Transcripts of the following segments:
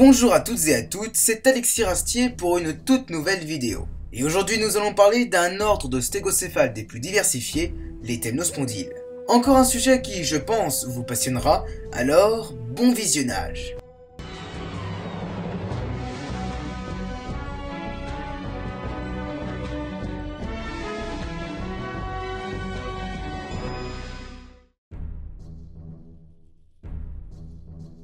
Bonjour à toutes et à toutes, c'est Alexis Rastier pour une toute nouvelle vidéo. Et aujourd'hui nous allons parler d'un ordre de stégocéphales des plus diversifiés, les temnospondyles. Encore un sujet qui, je pense, vous passionnera, alors bon visionnage.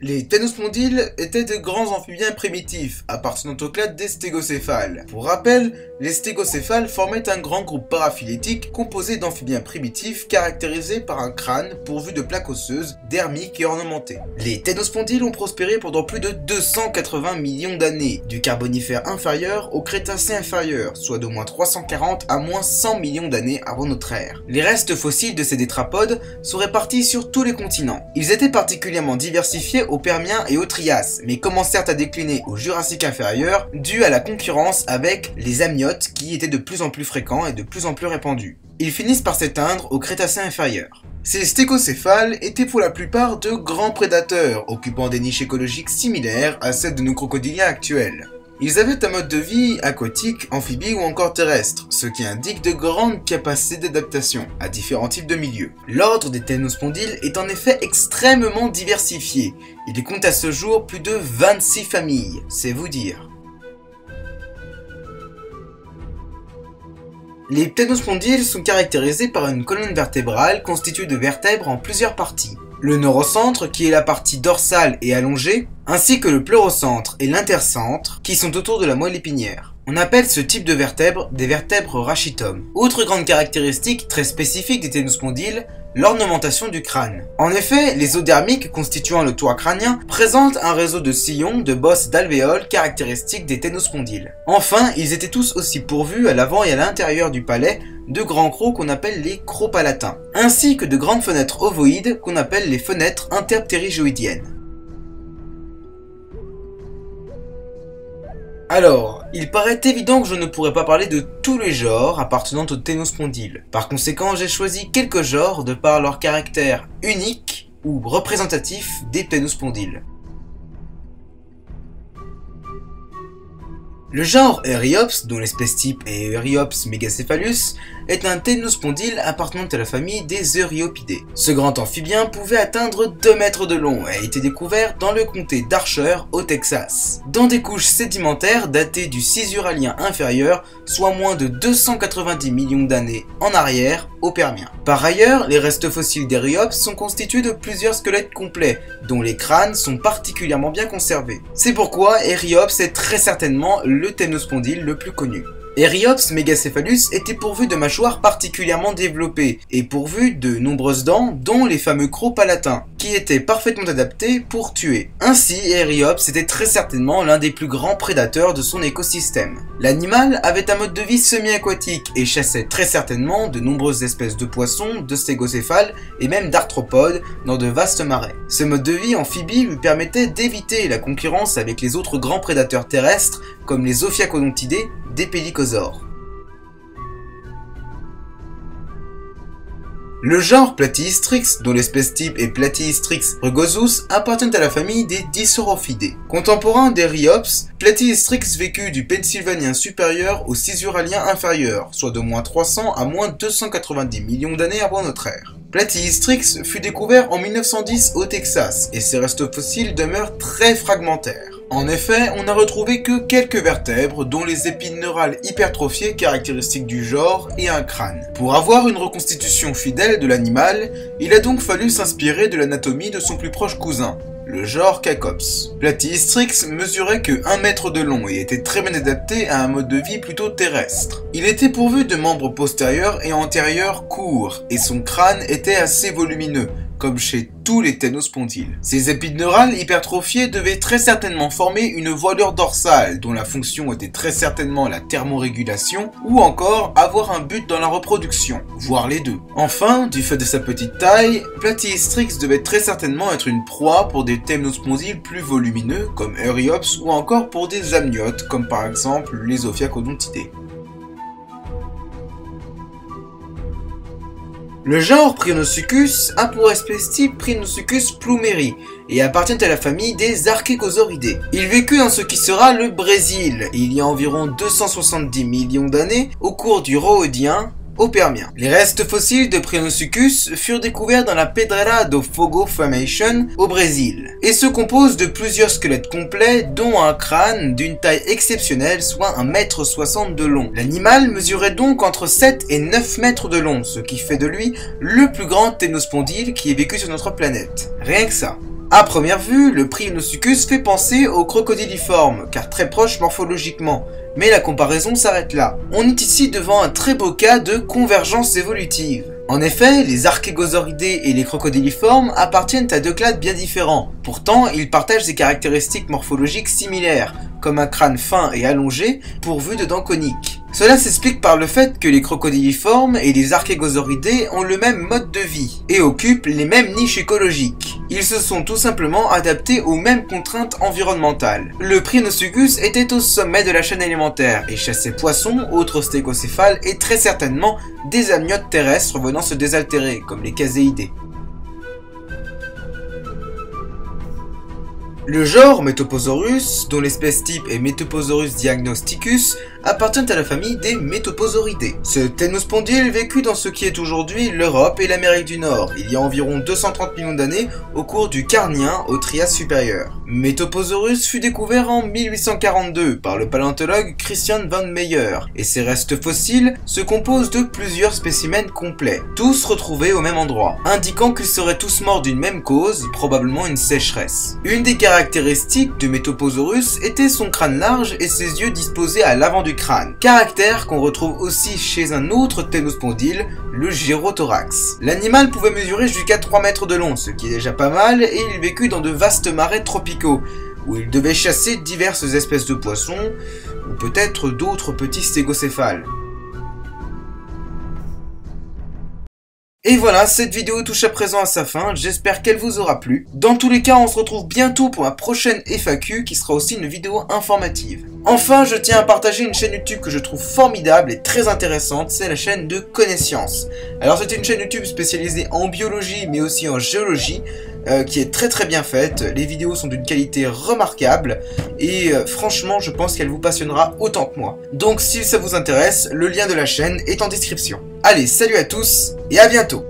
Les temnospondyles étaient de grands amphibiens primitifs, appartenant au clade des stégocéphales. Pour rappel, les stégocéphales formaient un grand groupe paraphylétique composé d'amphibiens primitifs caractérisés par un crâne pourvu de plaques osseuses, dermiques et ornementées. Les temnospondyles ont prospéré pendant plus de 280 millions d'années, du Carbonifère inférieur au Crétacé inférieur, soit d'au moins 340 à moins 100 millions d'années avant notre ère. Les restes fossiles de ces tétrapodes sont répartis sur tous les continents. Ils étaient particulièrement diversifiés au Permien et au Trias, mais commencèrent à décliner au Jurassique inférieur dû à la concurrence avec les amniotes qui étaient de plus en plus fréquents et de plus en plus répandus. Ils finissent par s'éteindre au Crétacé inférieur. Ces stégocéphales étaient pour la plupart de grands prédateurs, occupant des niches écologiques similaires à celles de nos crocodiliens actuels. Ils avaient un mode de vie aquatique, amphibie ou encore terrestre, ce qui indique de grandes capacités d'adaptation à différents types de milieux. L'ordre des temnospondyles est en effet extrêmement diversifié. Il compte à ce jour plus de 26 familles, c'est vous dire. Les temnospondyles sont caractérisés par une colonne vertébrale constituée de vertèbres en plusieurs parties. Le neurocentre, qui est la partie dorsale et allongée, ainsi que le pleurocentre et l'intercentre, qui sont autour de la moelle épinière. On appelle ce type de vertèbres des vertèbres rachitomes. Autre grande caractéristique très spécifique des temnospondyles, l'ornementation du crâne. En effet, les os dermiques constituant le toit crânien présentent un réseau de sillons, de bosses d'alvéoles caractéristiques des temnospondyles. Enfin, ils étaient tous aussi pourvus à l'avant et à l'intérieur du palais de grands crocs qu'on appelle les crocs palatins, ainsi que de grandes fenêtres ovoïdes qu'on appelle les fenêtres interptérygoïdiennes. Alors, il paraît évident que je ne pourrais pas parler de tous les genres appartenant aux temnospondyles. Par conséquent, j'ai choisi quelques genres de par leur caractère unique ou représentatif des temnospondyles. Le genre Eryops, dont l'espèce type est Eryops megacephalus, est un temnospondyle appartenant à la famille des Euryopidés. Ce grand amphibien pouvait atteindre 2 mètres de long et a été découvert dans le comté d'Archer au Texas, dans des couches sédimentaires datées du Cisuralien inférieur, soit moins de 290 millions d'années en arrière au Permien. Par ailleurs, les restes fossiles d'Eryops sont constitués de plusieurs squelettes complets, dont les crânes sont particulièrement bien conservés. C'est pourquoi Eryops est très certainement le temnospondyle le plus connu. Eryops megacephalus était pourvu de mâchoires particulièrement développées et pourvu de nombreuses dents, dont les fameux crocs palatins, qui étaient parfaitement adaptés pour tuer. Ainsi, Eryops était très certainement l'un des plus grands prédateurs de son écosystème. L'animal avait un mode de vie semi-aquatique et chassait très certainement de nombreuses espèces de poissons, de stégocéphales et même d'arthropodes dans de vastes marais. Ce mode de vie amphibie lui permettait d'éviter la concurrence avec les autres grands prédateurs terrestres comme les Ophiacodontidés des pélicosaures. Le genre Platyistrix, dont l'espèce type est Platyistrix rugosus, appartient à la famille des Disaurophidae. Contemporain d'Eryops, Platyistrix vécut du Pennsylvanien supérieur au Cisuralien inférieur, soit de moins 300 à moins 290 millions d'années avant notre ère. Platyistrix fut découvert en 1910 au Texas, et ses restes fossiles demeurent très fragmentaires. En effet, on n'a retrouvé que quelques vertèbres, dont les épines neurales hypertrophiées caractéristiques du genre et un crâne. Pour avoir une reconstitution fidèle de l'animal, il a donc fallu s'inspirer de l'anatomie de son plus proche cousin, le genre Cacops. Platyistrix mesurait que 1 mètre de long et était très bien adapté à un mode de vie plutôt terrestre. Il était pourvu de membres postérieurs et antérieurs courts, et son crâne était assez volumineux, comme chez tous les temnospondyles. Ces épines neurales hypertrophiées devaient très certainement former une voilure dorsale, dont la fonction était très certainement la thermorégulation, ou encore avoir un but dans la reproduction, voire les deux. Enfin, du fait de sa petite taille, Platyistrix devait très certainement être une proie pour des temnospondyles plus volumineux, comme Eryops, ou encore pour des amniotes, comme par exemple les Ophiacodontidés. Le genre Prionosuchus a pour espèce type Prionosuchus plumeri et appartient à la famille des Archégosauridae. Il vécut dans ce qui sera le Brésil, il y a environ 270 millions d'années, au cours du Rhodien au Permien. Les restes fossiles de Prionosuchus furent découverts dans la Pedreira do Fogo Formation au Brésil et se composent de plusieurs squelettes complets dont un crâne d'une taille exceptionnelle, soit 1,60 m de long. L'animal mesurait donc entre 7 et 9 mètres de long, ce qui fait de lui le plus grand ténospondyle qui ait vécu sur notre planète. Rien que ça. À première vue, le Prionosuchus fait penser au crocodiliforme, car très proche morphologiquement, mais la comparaison s'arrête là. On est ici devant un très beau cas de convergence évolutive. En effet, les Archégosauridae et les crocodiliformes appartiennent à deux clades bien différents. Pourtant, ils partagent des caractéristiques morphologiques similaires, comme un crâne fin et allongé, pourvu de dents coniques. Cela s'explique par le fait que les crocodiliformes et les Archégosauridae ont le même mode de vie, et occupent les mêmes niches écologiques. Ils se sont tout simplement adaptés aux mêmes contraintes environnementales. Le Prionosuchus était au sommet de la chaîne alimentaire, et chassait poissons, autres stégocéphales et très certainement des amniotes terrestres venant se désaltérer, comme les caséidés. Le genre Metoposaurus, dont l'espèce type est Metoposaurus diagnosticus, appartient à la famille des Metoposauridae. Ce ténospondyle vécut dans ce qui est aujourd'hui l'Europe et l'Amérique du Nord, il y a environ 230 millions d'années au cours du Carnien au Trias supérieur. Metoposaurus fut découvert en 1842 par le paléontologue Christian von Meyer, et ses restes fossiles se composent de plusieurs spécimens complets, tous retrouvés au même endroit, indiquant qu'ils seraient tous morts d'une même cause, probablement une sécheresse. Une des caractéristiques de Metoposaurus était son crâne large et ses yeux disposés à l'avant du crâne, caractère qu'on retrouve aussi chez un autre ténospondyle, le gyrothorax. L'animal pouvait mesurer jusqu'à 3 mètres de long, ce qui est déjà pas mal, et il vécut dans de vastes marais tropicaux, où il devait chasser diverses espèces de poissons, ou peut-être d'autres petits stégocéphales. Et voilà, cette vidéo touche à présent à sa fin, j'espère qu'elle vous aura plu. Dans tous les cas, on se retrouve bientôt pour ma prochaine FAQ qui sera aussi une vidéo informative. Enfin, je tiens à partager une chaîne YouTube que je trouve formidable et très intéressante, c'est la chaîne de Connaissance. Alors c'est une chaîne YouTube spécialisée en biologie mais aussi en géologie, qui est très bien faite, les vidéos sont d'une qualité remarquable et franchement je pense qu'elle vous passionnera autant que moi. Donc si ça vous intéresse, le lien de la chaîne est en description. Allez, salut à tous et à bientôt!